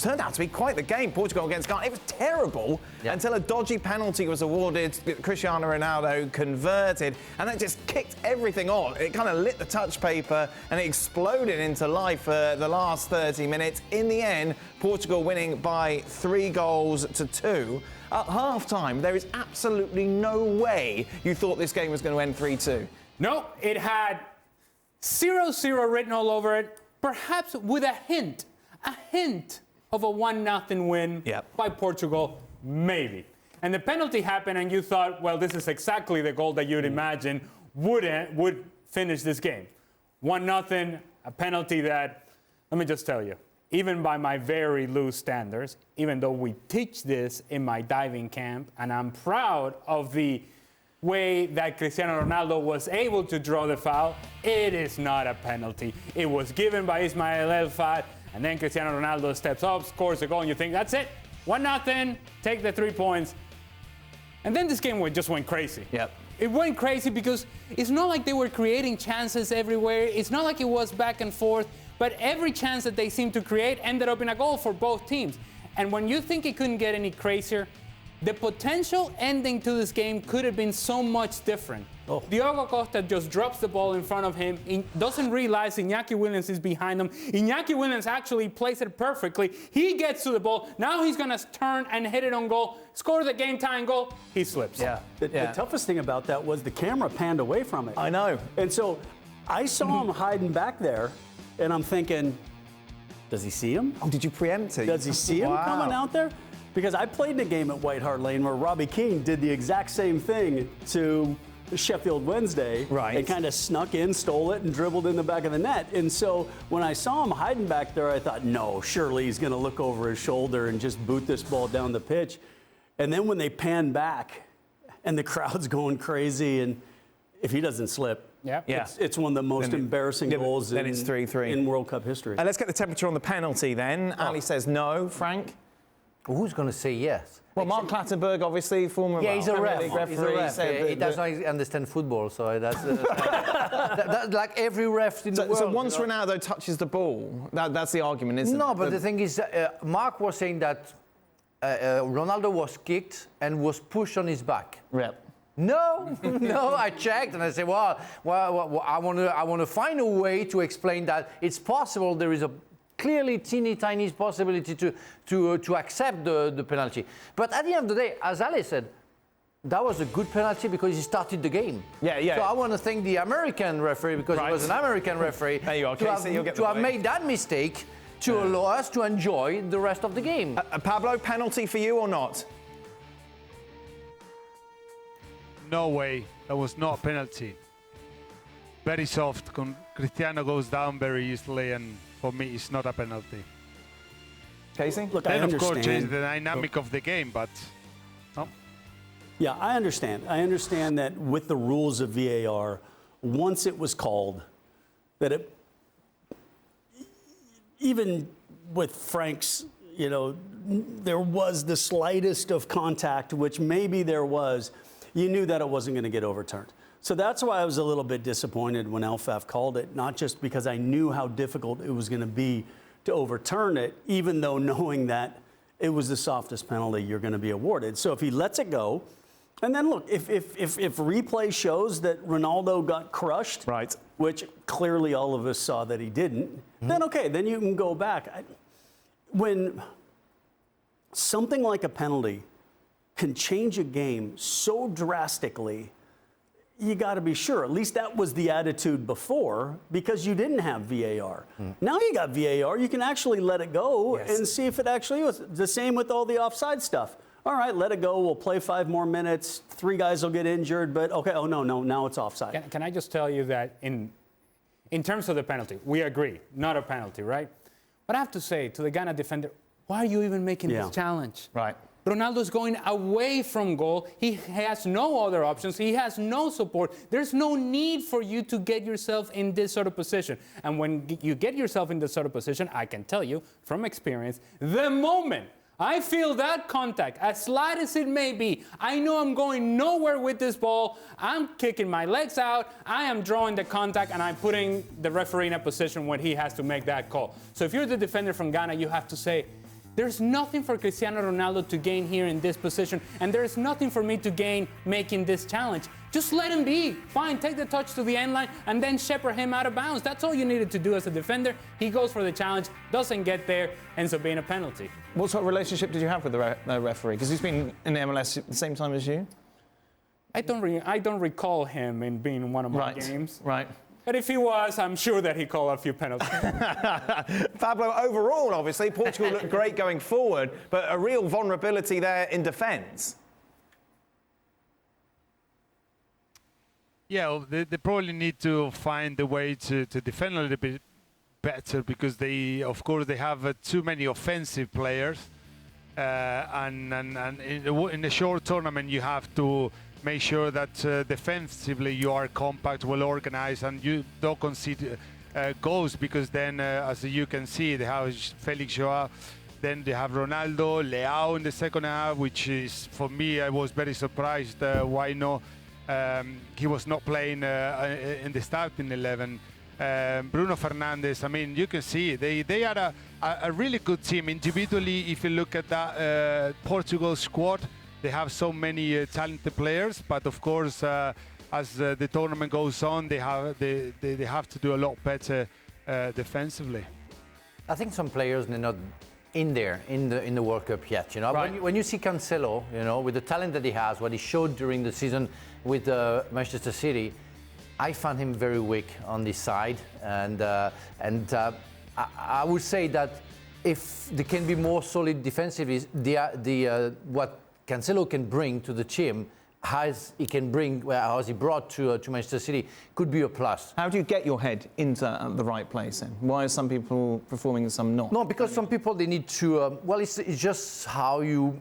turned out to be quite the game. Portugal against Ghana. It was terrible until a dodgy penalty was awarded. Cristiano Ronaldo converted, and that just kicked everything on. It kind of lit the touch paper and it exploded into life for the last 30 minutes. In the end, Portugal winning by 3-2. At half-time, there is absolutely no way you thought this game was going to end 3-2. No, it had 0-0 written all over it, perhaps with a hint of a 1-0 win by Portugal, maybe. And the penalty happened, and you thought, well, this is exactly the goal that you'd imagine would finish this game. 1-0, a penalty that, let me just tell you, even by my very loose standards, even though we teach this in my diving camp, and I'm proud of the way that Cristiano Ronaldo was able to draw the foul, it is not a penalty. It was given by Ismail El-Fat, and then Cristiano Ronaldo steps up, scores a goal, and you think, that's it, 1-0, take the 3 points. And then this game just went crazy. It went crazy because it's not like they were creating chances everywhere. It's not like it was back and forth, but every chance that they seemed to create ended up in a goal for both teams. And when you think it couldn't get any crazier, the potential ending to this game could have been so much different. Diogo Costa just drops the ball in front of him, doesn't realize Iñaki Williams is behind him. Iñaki Williams actually plays it perfectly. He gets to the ball. Now he's going to turn and hit it on goal, score the game-tying goal. He slips. The toughest thing about that was the camera panned away from it. I know. And so I saw him hiding back there, and I'm thinking, does he see him? Oh, did you preempt it? Does he see him coming out there? Because I played in a game at White Hart Lane where Robbie Keane did the exact same thing to Sheffield Wednesday. And kind of snuck in, stole it, and dribbled in the back of the net. And so when I saw him hiding back there, I thought, no, surely he's going to look over his shoulder and just boot this ball down the pitch. And then when they pan back and the crowd's going crazy, and if he doesn't slip, it's one of the most embarrassing goals in World Cup history. Let's get the temperature on the penalty then. Ali says no. Frank? Well, who's going to say yes? Well, Mark Clattenburg, obviously, former he's a ref. referee. He's a ref. He doesn't understand football, so that's that's like every ref in the world. So once Ronaldo touches the ball, that's the argument, isn't it? No, but the thing is, Mark was saying that Ronaldo was kicked and was pushed on his back. No, I checked and I said, well, I want to find a way to explain that it's possible there is a clearly teeny tiny possibility to accept the penalty. But at the end of the day, as Ali said, that was a good penalty because he started the game. So I want to thank the American referee because he was an American referee there you are, to have made that mistake to allow us to enjoy the rest of the game. Pablo, penalty for you or not? No way, that was not a penalty. Very soft. Cristiano goes down very easily, and for me, it's not a penalty. Casey? Look, then, I of course, understand. change the dynamic of the game, but no. Yeah, I understand. I understand that with the rules of VAR, once it was called, that it, even with Frank's, there was the slightest of contact, which maybe there was, you knew that it wasn't going to get overturned. So that's why I was a little bit disappointed when El-Faf called it, not just because I knew how difficult it was going to be to overturn it, even though knowing that it was the softest penalty you're going to be awarded. So if he lets it go, and then look, if replay shows that Ronaldo got crushed, which clearly all of us saw that he didn't, then okay, then you can go back. When something like a penalty can change a game so drastically, you got to be sure. At least that was the attitude before because you didn't have VAR. Now you got VAR. You can actually let it go and see if it actually was. The same with all the offside stuff. All right, let it go. We'll play 5 more minutes. 3 guys will get injured, but okay. Oh, no, now it's offside. Can I just tell you that in terms of the penalty, we agree, not a penalty, right? But I have to say to the Ghana defender, why are you even making this challenge? Ronaldo's going away from goal. He has no other options. He has no support. There's no need for you to get yourself in this sort of position. And when you get yourself in this sort of position, I can tell you from experience, the moment I feel that contact, as slight as it may be, I know I'm going nowhere with this ball. I'm kicking my legs out. I am drawing the contact, and I'm putting the referee in a position when he has to make that call. So if you're the defender from Ghana, you have to say, There's nothing for Cristiano Ronaldo to gain here in this position, and there's nothing for me to gain making this challenge. Just let him be. Fine, take the touch to the end line and then shepherd him out of bounds. That's all you needed to do as a defender. He goes for the challenge, doesn't get there, ends up being a penalty. What sort of relationship did you have with the referee? Because he's been in the MLS at the same time as you. I don't recall him in being one of my games. Right. But if he was, I'm sure that he called a few penalties. Pablo, overall, obviously, Portugal looked great going forward, but a real vulnerability there in defence. Yeah, well, they probably need to find a way to defend a little bit better, because of course, they have too many offensive players, and in a short tournament, you have to make sure that defensively you are compact, well organized, and you don't concede goals, because then, as you can see, they have Felix, Joao, then they have Ronaldo, Leao in the second half, which is, for me, I was very surprised why not. He was not playing in the starting 11. Bruno Fernandes, I mean, you can see they are a really good team. Individually, if you look at that Portugal squad, they have so many talented players, but of course, as the tournament goes on, they have to do a lot better defensively. I think some players are not in there in the World Cup yet. You know, when you see Cancelo, you know, with the talent that he has, what he showed during the season with Manchester City, I found him very weak on this side, and I would say that if they can be more solid defensively, what Cancelo can bring to the team, as he brought to Manchester City, could be a plus. How do you get your head into the right place then? Why are some people performing and some not? No, because some people, they need to, it's just how you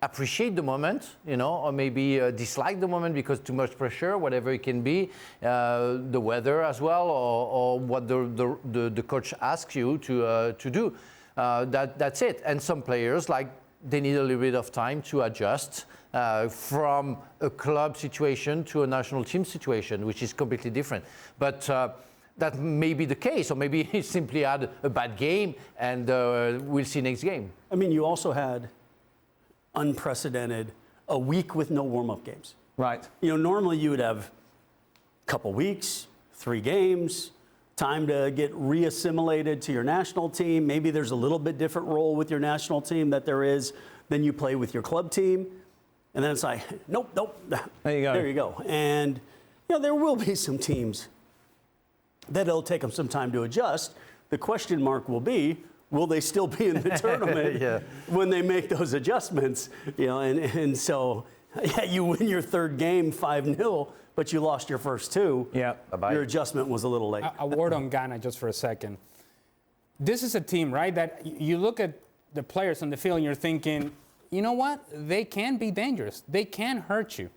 appreciate the moment, you know, or maybe dislike the moment because too much pressure, whatever it can be, the weather as well, or what the coach asks you to do. That's it. And some players, like, they need a little bit of time to adjust from a club situation to a national team situation, which is completely different. But that may be the case, or maybe he simply had a bad game, and we'll see next game. I mean, you also had unprecedented a week with no warm-up games. Right. You know, normally you would have a couple weeks, 3 games, time to get reassimilated to your national team. Maybe there's a little bit different role with your national team that there is than you play with your club team. And then it's like, nope. There you go. There you go. And, you know, there will be some teams that it'll take them some time to adjust. The question mark will be, will they still be in the tournament when they make those adjustments? You know, and so, yeah, you win your third game 5-0, but you lost your first 2. Yeah. Bye-bye. Your adjustment was a little late. A word on Ghana just for a second. This is a team, right, that you look at the players on the field and you're thinking, you know what? They can be dangerous. They can hurt you.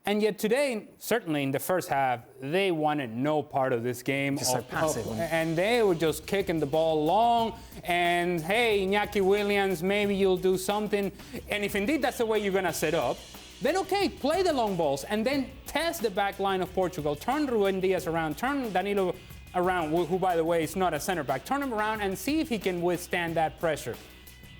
And yet today, certainly in the first half, they wanted no part of this game. Just so passive. And they were just kicking the ball long. And, hey, Iñaki Williams, maybe you'll do something. And if indeed that's the way you're going to set up, then okay, play the long balls and then test the back line of Portugal. Turn Ruben Diaz around, turn Danilo around, who, by the way, is not a center back. Turn him around and see if he can withstand that pressure.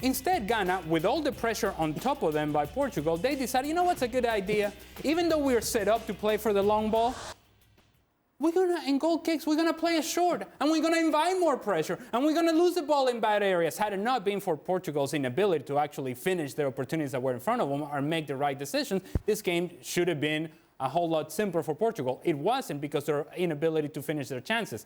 Instead, Ghana, with all the pressure on top of them by Portugal, they decided, you know what's a good idea? Even though we're set up to play for the long ball, in goal kicks, we're going to play it short, and we're going to invite more pressure, and we're going to lose the ball in bad areas. Had it not been for Portugal's inability to actually finish their opportunities that were in front of them or make the right decisions, this game should have been a whole lot simpler for Portugal. It wasn't because of their inability to finish their chances.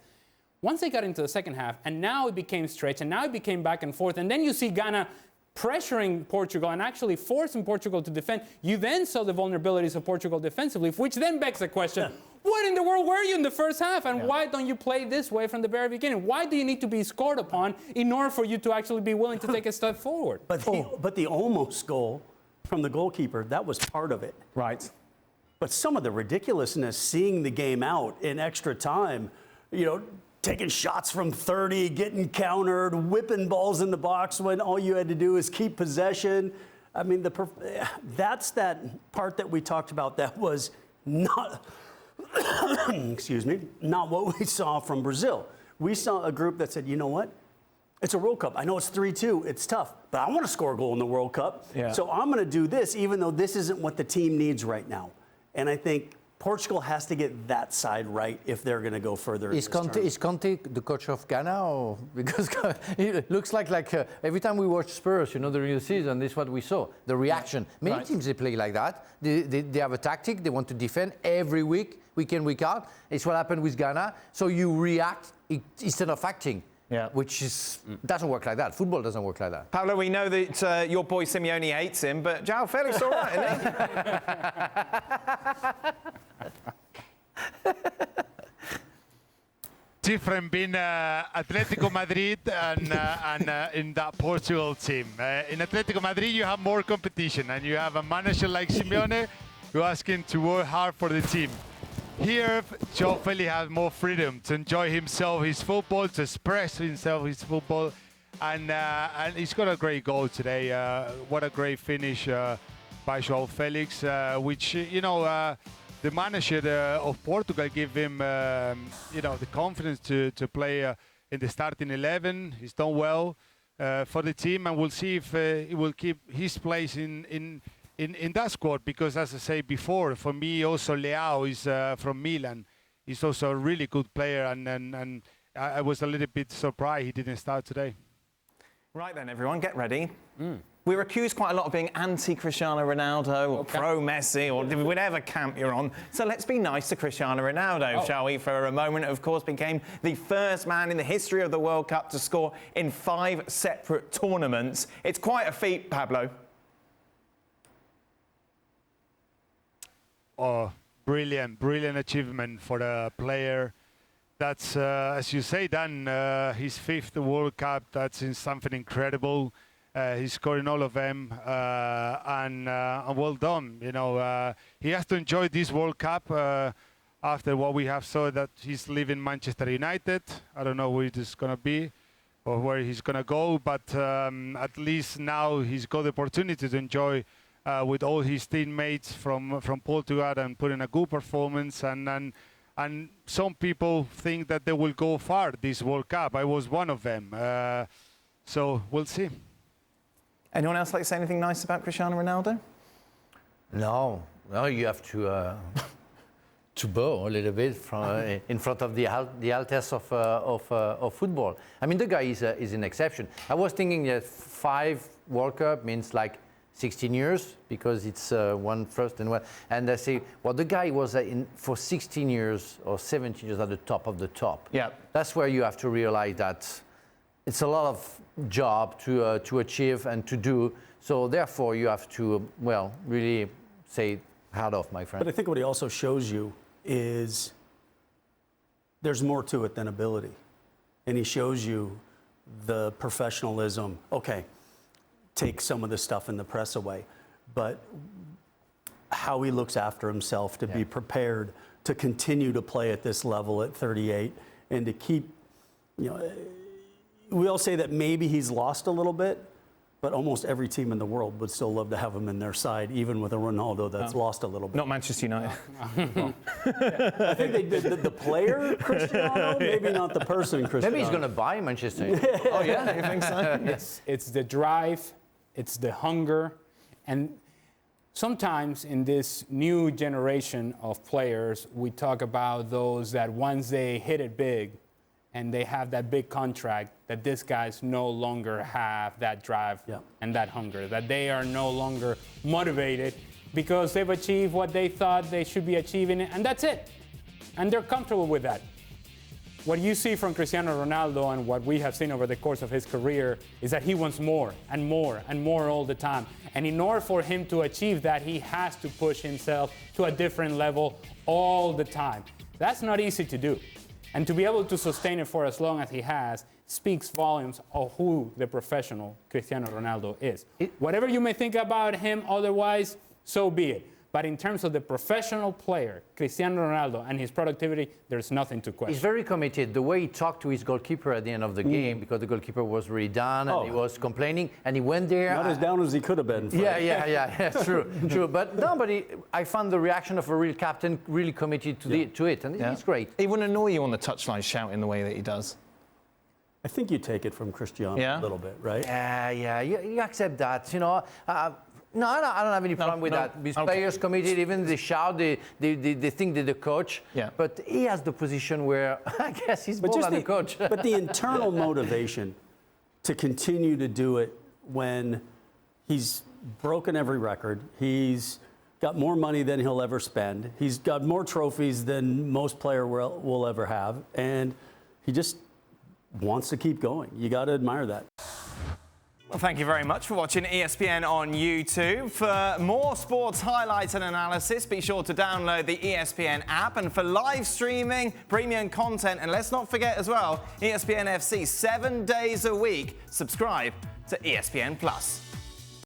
Once they got into the second half, and now it became stretch, and now it became back and forth, and then you see Ghana pressuring Portugal and actually forcing Portugal to defend, you then saw the vulnerabilities of Portugal defensively, which then begs the question, what in the world were you in the first half, and why don't you play this way from the very beginning? Why do you need to be scored upon in order for you to actually be willing to take a step forward? But the almost goal from the goalkeeper, that was part of it. Right. But some of the ridiculousness, seeing the game out in extra time, you know, taking shots from 30, getting countered, whipping balls in the box when all you had to do is keep possession. I mean, that's that part that we talked about that was not, excuse me, not what we saw from Brazil. We saw a group that said, you know what? It's a World Cup. I know it's 3-2. It's tough, but I want to score a goal in the World Cup. Yeah. So I'm going to do this, even though this isn't what the team needs right now. And I think Portugal has to get that side right if they're going to go further. Is Conte the coach of Ghana? Or because it looks like every time we watch Spurs, during the season, this is what we saw. The reaction. Many teams, they play like that. They have a tactic. They want to defend every week, week in, week out. It's what happened with Ghana. So you react instead of acting. Yeah. Which doesn't work like that. Football doesn't work like that. Pablo, we know that your boy Simeone hates him, but Joao Felix all right, isn't he? Different being Atletico Madrid and in that Portugal team. In Atletico Madrid, you have more competition, and you have a manager like Simeone who asking to work hard for the team. Here, Joao Felix has more freedom to enjoy himself, his football, to express himself, his football, and he's got a great goal today. What a great finish by Joao Felix, which, the manager of Portugal gave him, the confidence to play in the starting 11. He's done well for the team, and we'll see if he will keep his place in that squad, because, as I said before, for me also Leao is from Milan. He's also a really good player, and I was a little bit surprised he didn't start today. Right then, everyone, get ready. We're accused quite a lot of being anti-Cristiano Ronaldo or pro-Messi or whatever camp you're on. So let's be nice to Cristiano Ronaldo, shall we? For a moment, of course, became the first man in the history of the World Cup to score in 5 separate tournaments. It's quite a feat, Pablo. Oh, brilliant achievement for a player. That's, as you say, Dan, his 5th World Cup. That's something incredible. He's scoring all of them, and well done. He has to enjoy this World Cup after what we have saw that he's leaving Manchester United. I don't know where it's going to be or where he's going to go, but at least now he's got the opportunity to enjoy with all his teammates from Portugal and put in a good performance. And some people think that they will go far this World Cup. I was one of them. So we'll see. Anyone else like to say anything nice about Cristiano Ronaldo? No, you have to bow a little bit in front of the altesse of football. I mean, the guy is an exception. I was thinking that 5 World Cup means like 16 years, because it's one first and one. And I say, well, the guy was for 16 years or 17 years at the top of the top. Yeah. That's where you have to realize that it's a lot of job to achieve and to do. So therefore, you have to, really say, hat off, my friend. But I think what he also shows you is there's more to it than ability. And he shows you the professionalism. Okay, take some of the stuff in the press away, but how he looks after himself to be prepared to continue to play at this level at 38 and to keep, we all say that maybe he's lost a little bit, but almost every team in the world would still love to have him in their side, even with a Ronaldo that's lost a little bit. Not Manchester United. I think they did the player Cristiano, maybe not the person Cristiano. Maybe he's going to buy Manchester United. Oh yeah, you think so? It's the drive, it's the hunger, and sometimes in this new generation of players, we talk about those that once they hit it big and they have that big contract, that these guys no longer have that drive and that hunger, that they are no longer motivated because they've achieved what they thought they should be achieving, and that's it. And they're comfortable with that. What you see from Cristiano Ronaldo and what we have seen over the course of his career is that he wants more and more and more all the time. And in order for him to achieve that, he has to push himself to a different level all the time. That's not easy to do. And to be able to sustain it for as long as he has speaks volumes of who the professional Cristiano Ronaldo is. Whatever you may think about him otherwise, so be it. But in terms of the professional player, Cristiano Ronaldo, and his productivity, there's nothing to question. He's very committed. The way he talked to his goalkeeper at the end of the game, because the goalkeeper was really down and he was complaining, and he went there. Not as down as he could have been. Yeah, true. But I found the reaction of a real captain really committed to it, and it's great. He wouldn't annoy you on the touchline shouting the way that he does. I think you take it from Cristiano a little bit, right? Yeah, you accept that, you know. No, I don't have any problem with that. These players committed, even they shout, they think they're the coach. Yeah. But he has the position where I guess he's more than the coach. But the internal motivation to continue to do it when he's broken every record, he's got more money than he'll ever spend, he's got more trophies than most player will ever have, and he just wants to keep going. You got to admire that. Well, thank you very much for watching ESPN on YouTube. For more sports highlights and analysis, be sure to download the ESPN app. And for live streaming, premium content, and let's not forget as well, ESPN FC 7 days a week. Subscribe to ESPN+.